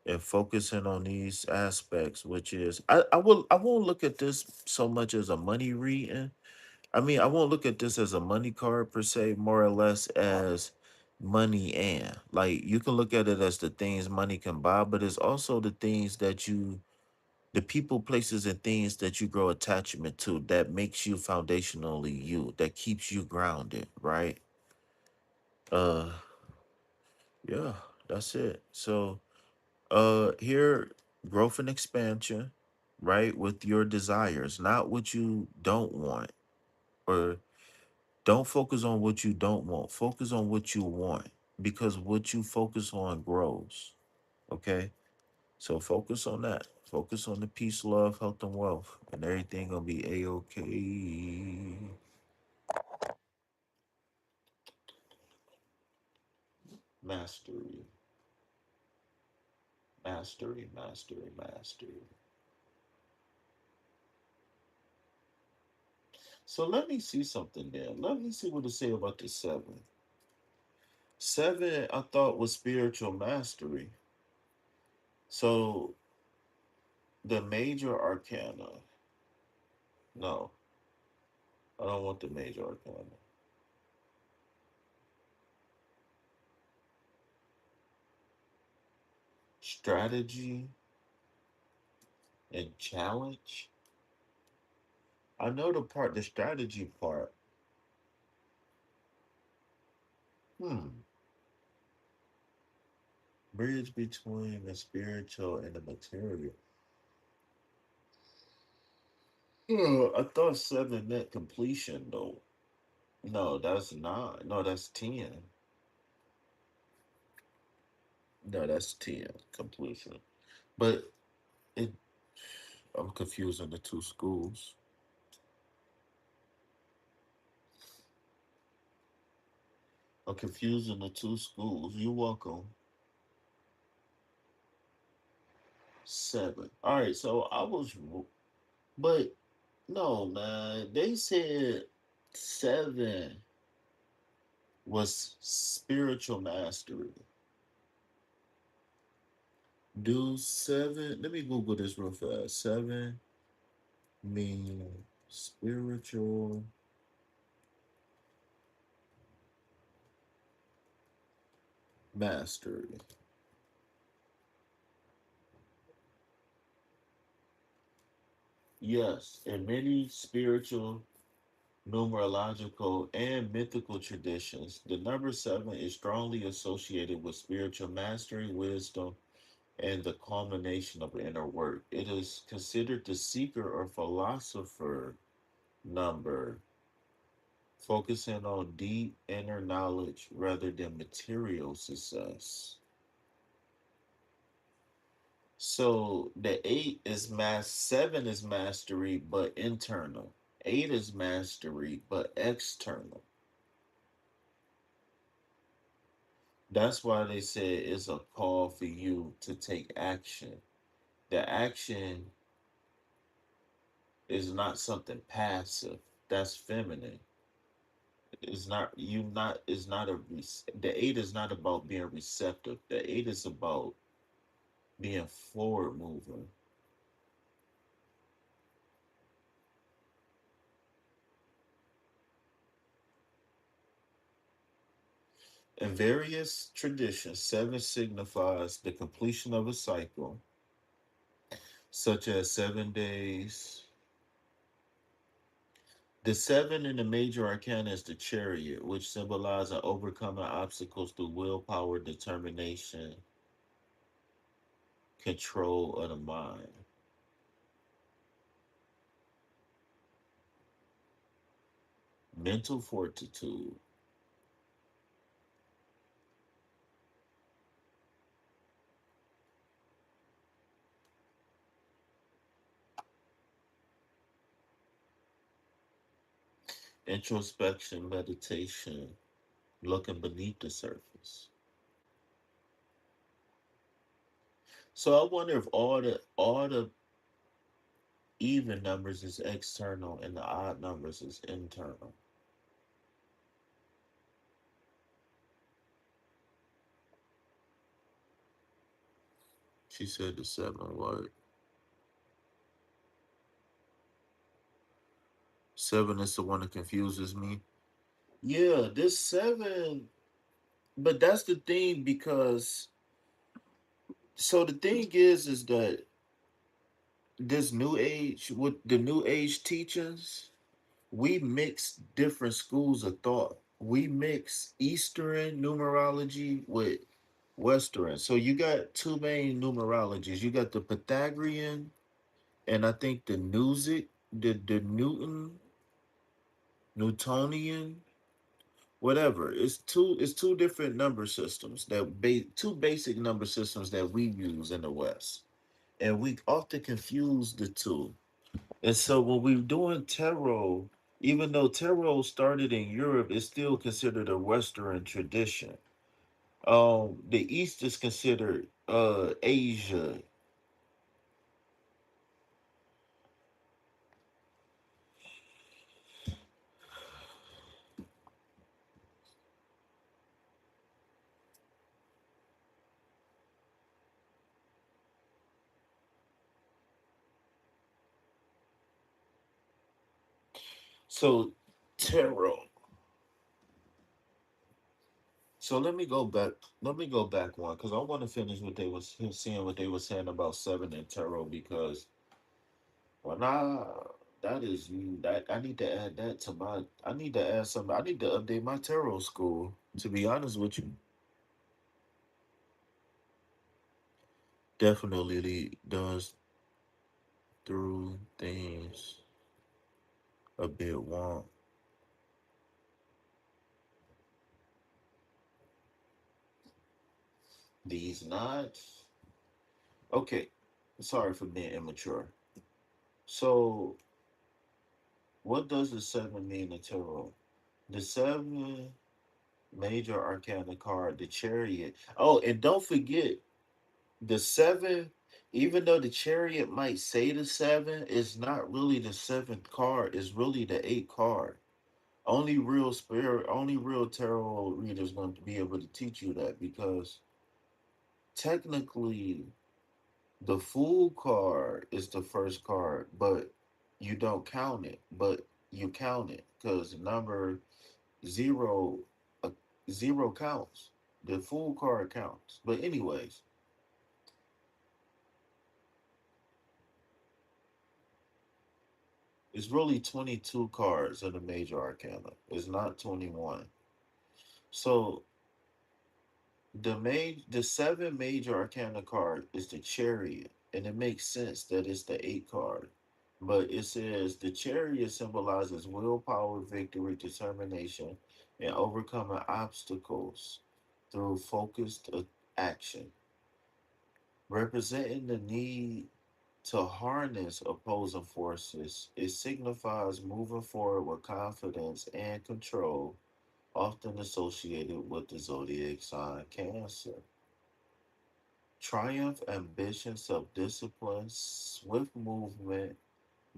and focusing on these aspects, which is I won't look at this so much as a money reading. I mean, I won't look at this as a money card per se, more or less as money, and like you can look at it as the things money can buy, but it's also the people, places, and things that you grow attachment to that makes you foundationally you, that keeps you grounded, right? Uh yeah, that's it. So here, growth and expansion, right, with your desires, not what you don't want, or don't focus on what you don't want, focus on what you want, because what you focus on grows. Okay, so focus on that, focus on the peace, love, health, and wealth, and everything gonna be a-okay. Mastery. mastery, mastery, mastery. So let me see something there. Let me see what to say about the seven. Seven, I thought was spiritual mastery. So the major arcana. No, I don't want the major arcana. Strategy and challenge. I know the strategy part. Hmm. Bridge between the spiritual and the material. I thought seven meant completion though. No, that's not. No, that's 10. No, that's 10. Completion. But it I'm confusing the two schools. I'm confusing the two schools. You welcome. Seven. All right, so but no, man. They said seven was spiritual mastery. Do seven? Let me Google this real fast. Seven mean spiritual mastery. Yes, in many spiritual, numerological, and mythical traditions, the number seven is strongly associated with spiritual mastery, wisdom, and the culmination of inner work. It is considered the seeker or philosopher number, focusing on deep inner knowledge rather than material success. So the eight is seven is mastery but internal. Eight is mastery but external. That's why they say it's a call for you to take action. The action is not something passive. That's feminine. It's not you not is not the eight is not about being receptive. The eight is about being forward moving. In various traditions, seven signifies the completion of a cycle, such as 7 days. The seven in the major arcana is the chariot, which symbolizes overcoming obstacles through willpower, determination, control of the mind, mental fortitude, introspection, meditation, looking beneath the surface. So I wonder if all the even numbers is external and the odd numbers is internal. She said the seven, right? Seven is the one that confuses me. Yeah, this seven, but that's the thing because so the thing is that this new age with the new age teachings, we mix different schools of thought. We mix Eastern numerology with Western. So you got two main numerologies. You got the Pythagorean and I think the Newsic, the Newtonian, whatever. It's two different number systems two basic number systems that we use in the West. And we often confuse the two. And so when we're doing tarot, even though tarot started in Europe, it's still considered a Western tradition. The East is considered. Asia. So tarot. So let me go back one because I want to finish what they was seeing what they were saying about seven and tarot because when I that is you that I need to add that to my I need to add some I need to update my tarot school to be honest with you. Definitely does through things a bit wrong. These knots. Okay. Sorry for being immature. So what does the seven mean in tarot? The seven major arcana card, the chariot. Oh, and don't forget the seven, even though the chariot might say the seven, it's not really the seventh card, it's really the eighth card. Only real tarot readers going to be able to teach you that because technically the fool card is the first card, but you don't count it, but you count it because number zero, uh, zero counts. The full card counts. But anyways, it's really 22 cards in the major arcana. It's not 21. So the seven major arcana card is the chariot, and it makes sense that it's the eight card. But it says the chariot symbolizes willpower, victory, determination, and overcoming obstacles through focused action, representing the need to harness opposing forces. It signifies moving forward with confidence and control, often associated with the zodiac sign Cancer. Triumph, ambition, self discipline, swift movement,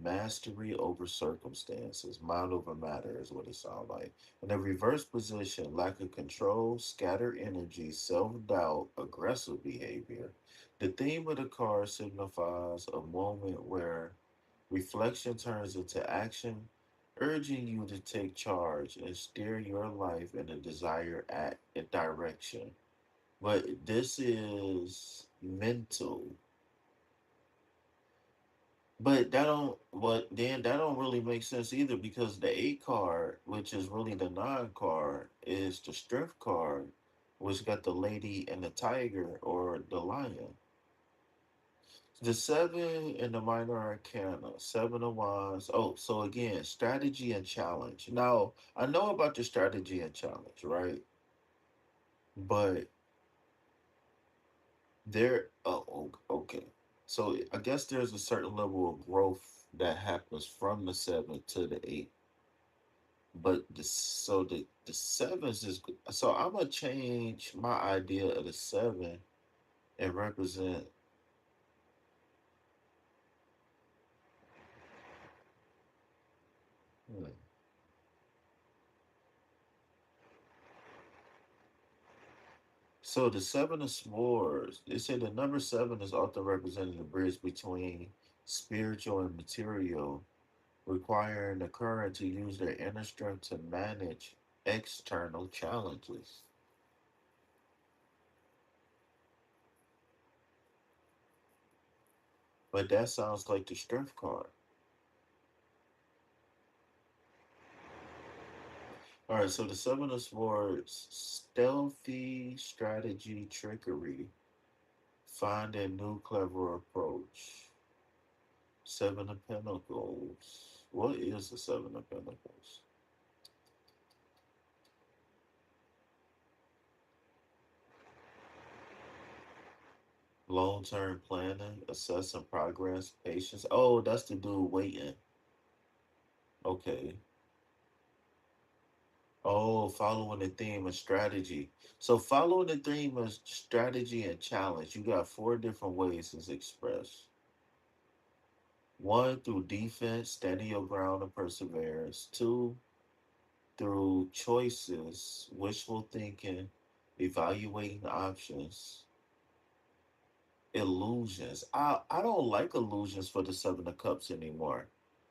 mastery over circumstances, mind over matter is what it sounds like. In the reverse position, lack of control, scattered energy, self doubt, aggressive behavior. The theme of the card signifies a moment where reflection turns into action, urging you to take charge and steer your life in a desired direction. But this is mental. But then that don't really make sense either because the eight card, which is really the nine card, is the strength card, which got the lady and the tiger or the lion. The seven in the minor arcana, seven of wands. Oh, so again, strategy and challenge. Now I know about the strategy and challenge, right? But okay. So I guess there's a certain level of growth that happens from the seven to the eight. But the sevens is so I'm gonna change my idea of the seven and represent. hmm. So the seven of swords, they say the number seven is often representing the bridge between spiritual and material, requiring the current to use their inner strength to manage external challenges. But that sounds like the strength card. All right, so the seven of swords, stealthy strategy, trickery, find a new clever approach. Seven of pentacles. What is the seven of pentacles? Long term planning, assessing progress, patience. Oh, that's the dude waiting. Okay. Oh, following the theme of strategy. So following the theme of strategy and challenge, you got four different ways it's expressed. One, through defense, standing your ground and perseverance. Two, through choices, wishful thinking, evaluating options. Illusions. I don't like illusions for the Seven of Cups anymore.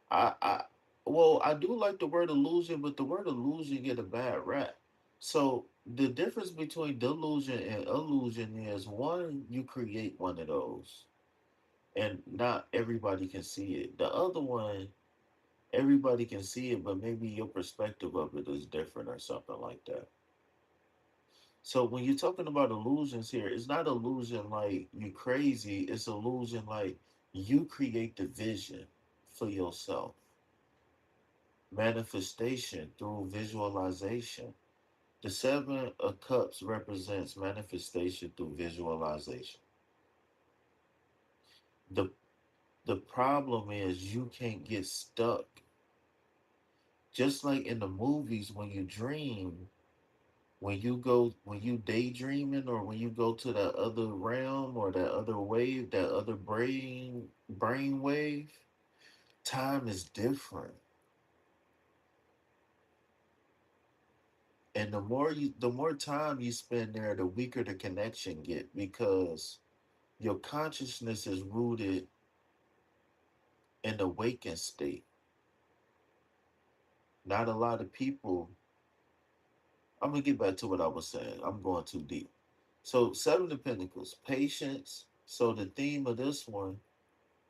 I well, I do like the word illusion, but the word illusion get a bad rap. So the difference between delusion and illusion is one, you create one of those, and not everybody can see it. The other one, everybody can see it, but maybe your perspective of it is different or something like that. So when you're talking about illusions here, it's not illusion like you crazy. It's illusion like you create the vision for yourself. Manifestation through visualization. The Seven of Cups represents manifestation through visualization. The the problem is you can't get stuck. Just like in the movies when you dream, when you daydreaming or when you go to that other realm or that other wave, that other brain wave, time is different. And the more time you spend there, the weaker the connection get because your consciousness is rooted in the awakened state. Not a lot of people, I'm gonna get back to what I was saying. I'm going too deep. So Seven of Pentacles, patience. So the theme of this one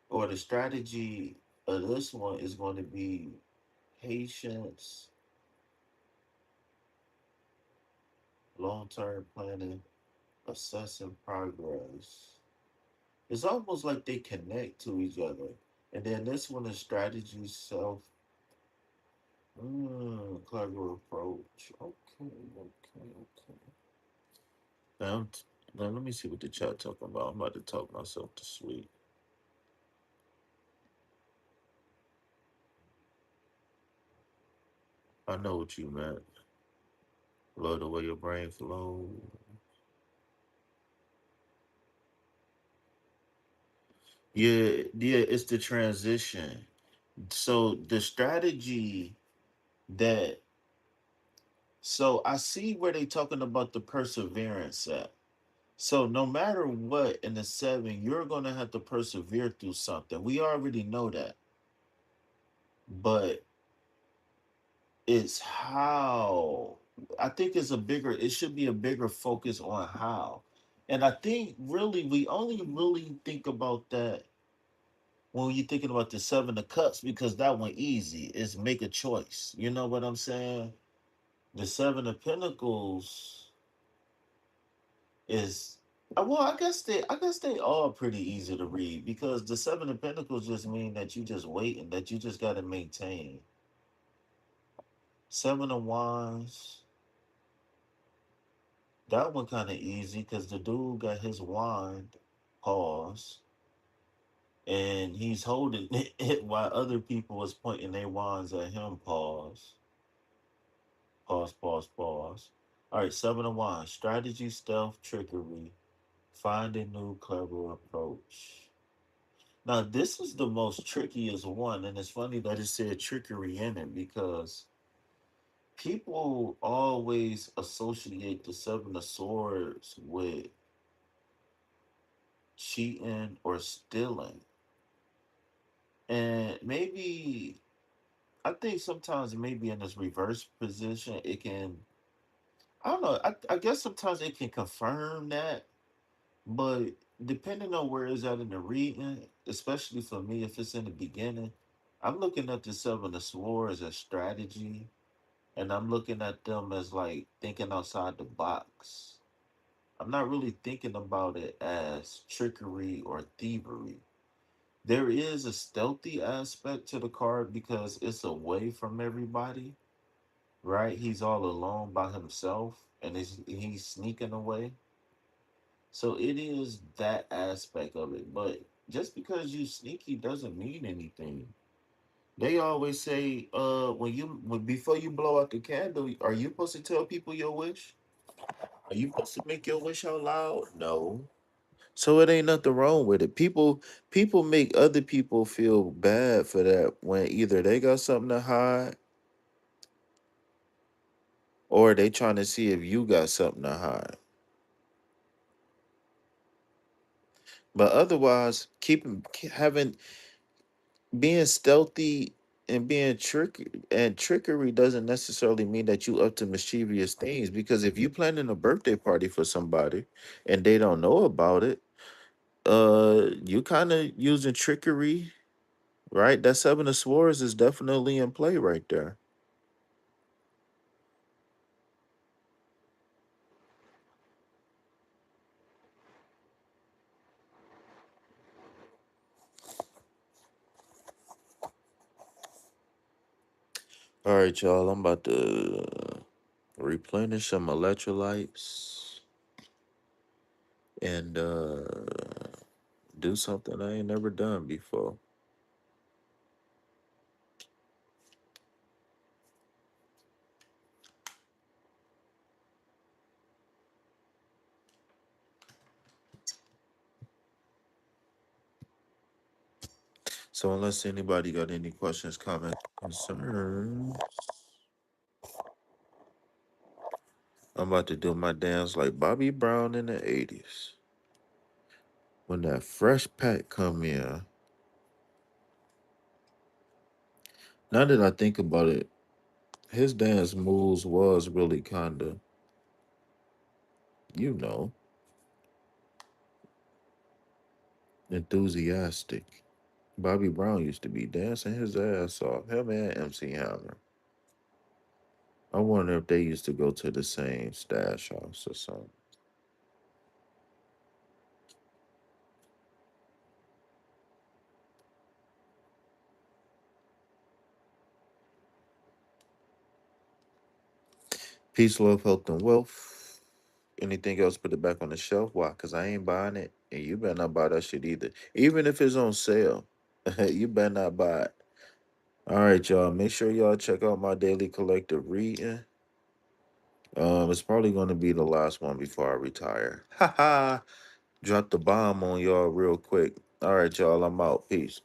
or the strategy of this one is going to be patience, long term planning, assessing progress. It's almost like they connect to each other. And then this one is strategy, self, clever approach. Okay, okay, okay. Now, now let me see what the chat talking about. I'm about to talk myself to sleep. I know what you meant. Love the way your brain flows. Yeah, yeah, it's the transition. So the strategy that so I see where they talking about the perseverance at. So no matter what in the seven, you're gonna have to persevere through something. We already know that. But it's how I think it should be a bigger focus on how. And I think really we only really think about that when you're thinking about the Seven of Cups because that one easy is make a choice. You know what I'm saying? The Seven of Pentacles is well, I guess they are pretty easy to read because the Seven of Pentacles just mean that you just waiting, that you just gotta maintain. Seven of Wands, that one kind of easy because the dude got his wand, pause, and he's holding it while other people was pointing their wands at him, pause. Pause, pause, pause. All right, Seven of Wands. Strategy, stealth, trickery. Find a new clever approach. Now, this is the most trickiest one, and it's funny that it said trickery in it because people always associate the Seven of Swords with cheating or stealing. And maybe, I think sometimes maybe in this reverse position, it can, I don't know, I guess sometimes it can confirm that. But depending on where it's at in the reading, especially for me, if it's in the beginning, I'm looking at the Seven of Swords as strategy, and I'm looking at them as like thinking outside the box. I'm not really thinking about it as trickery or thievery. There is a stealthy aspect to the card because it's away from everybody, right? He's all alone by himself, and he's sneaking away. So it is that aspect of it. But just because you sneaky doesn't mean anything. They always say, before you blow out the candle, are you supposed to tell people your wish? Are you supposed to make your wish out loud? No. So it ain't nothing wrong with it. People make other people feel bad for that when either they got something to hide or they trying to see if you got something to hide. But otherwise, having being stealthy and being trickery doesn't necessarily mean that you up to mischievous things, because if you planning a birthday party for somebody and they don't know about it, you kind of using trickery, right? That seven of swords is definitely in play right there. All right, y'all, I'm about to replenish some electrolytes and do something I ain't never done before. So unless anybody got any questions, comments, concerns, I'm about to do my dance like Bobby Brown in the 80s. When that fresh pack come in, now that I think about it, his dance moves was really kinda, you know, enthusiastic. Bobby Brown used to be dancing his ass off. Him and MC Hammer. I wonder if they used to go to the same stash house or something. Peace, love, health, and wealth. Anything else, put it back on the shelf. Why? Because I ain't buying it. And you better not buy that shit either. Even if it's on sale, you better not buy it. All right, y'all. Make sure y'all check out my daily collective reading. It's probably going to be the last one before I retire. Ha ha. Drop the bomb on y'all real quick. All right, y'all. I'm out. Peace.